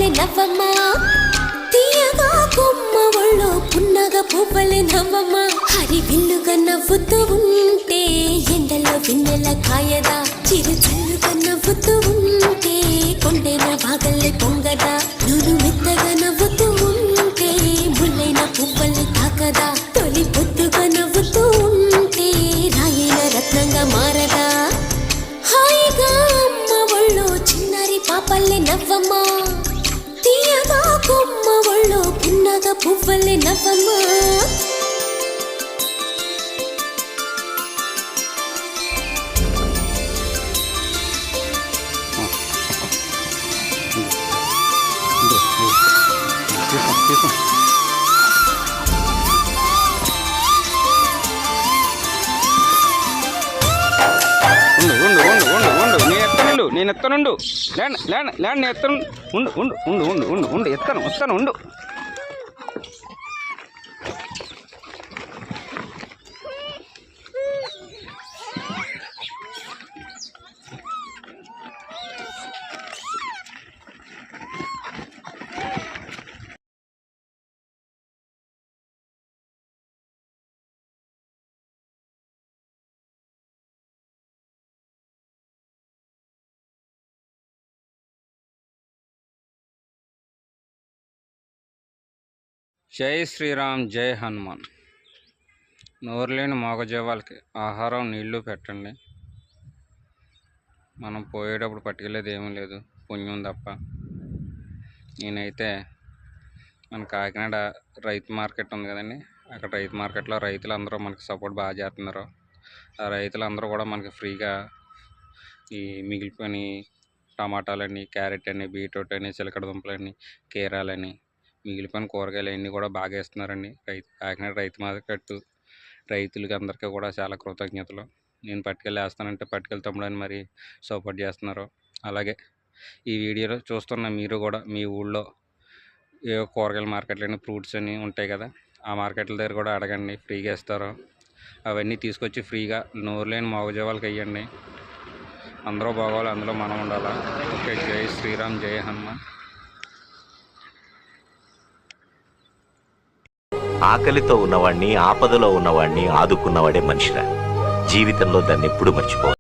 పాపల్లే నవ్వమ్మా తీయగా కొమ్మ ఒళ్ళో పున్నగ పువ్వలే నవ్వమ్మా హరి విల్లుగా నవ్వుతూ ఉంటే ఎండలో వెన్నెల కాయదా చిరు చల్లుగా నవ్వుతూ ఉంటే కొండైన వాగల్లే పొంగదా నూరు మెత్తగా నవ్వుతూ ఉంటే ముల్లైన పువ్వలే తాకదా తొలి పొద్దుగా నవ్వుతూ ఉంటే రాయైన రత్నంగా మారదా హాయిగా అమ్మ ఒళ్ళో చిన్నారి పాపల్లే నవ్వమ్మా తీయగా కొమ్మ ఒళ్ళో పున్నగ పువ్వలే నవ్వమ్మా నేను ఎత్తనుండు ల్యాండ్ నేను ఎత్తను ఉండు ఎత్తాను ఉండు జై శ్రీరామ్ జై హనుమాన్. నోరులేని మోగజీవాలకి ఆహారం నీళ్లు పెట్టండి. మనం పోయేటప్పుడు పట్టుకెళ్ళేది ఏమీ లేదు, పుణ్యం తప్ప. నేనైతే మన కాకినాడ రైతు మార్కెట్ ఉంది కదండి, అక్కడ రైతు మార్కెట్లో రైతులు అందరూ మనకి సపోర్ట్ బాగా చేస్తున్నారు. ఆ రైతులందరూ కూడా మనకి ఫ్రీగా ఈ మిగిలిపోయిన టమాటాలని, క్యారెట్ అని, బీట్రూట్ అని, చిలకడ దుంపలని, కీరాలని, మిగిలిపోయిన కూరగాయలు అన్నీ కూడా బాగా ఇస్తున్నారండి. కాకినాడ రైతు మార్కెట్ రైతులకి అందరికీ కూడా చాలా కృతజ్ఞతలు. నేను పట్టుకెళ్ళి వేస్తానంటే పట్టుకెళ్తామని మరి సపోర్ట్ చేస్తున్నారు. అలాగే ఈ వీడియోలో చూస్తున్న మీరు కూడా మీ ఊళ్ళో ఏ కూరగాయల మార్కెట్లని, ఫ్రూట్స్ అని ఉంటాయి కదా, ఆ మార్కెట్ల దగ్గర కూడా అడగండి, ఫ్రీగా ఇస్తారు. అవన్నీ తీసుకొచ్చి ఫ్రీగా నోరులేని మగజీవాళ్ళకి వేయండి. అందరూ బాగోవాలి, అందులో మనం ఉండాలా. ఓకే, జై శ్రీరామ్ జై హనుమాన్. ఆకలితో ఉన్నవాడిని, ఆపదలో ఉన్నవాడిని ఆదుకున్నవాడే మనిషిరా. జీవితంలో దాన్ని ఎప్పుడు మర్చిపోవాలి.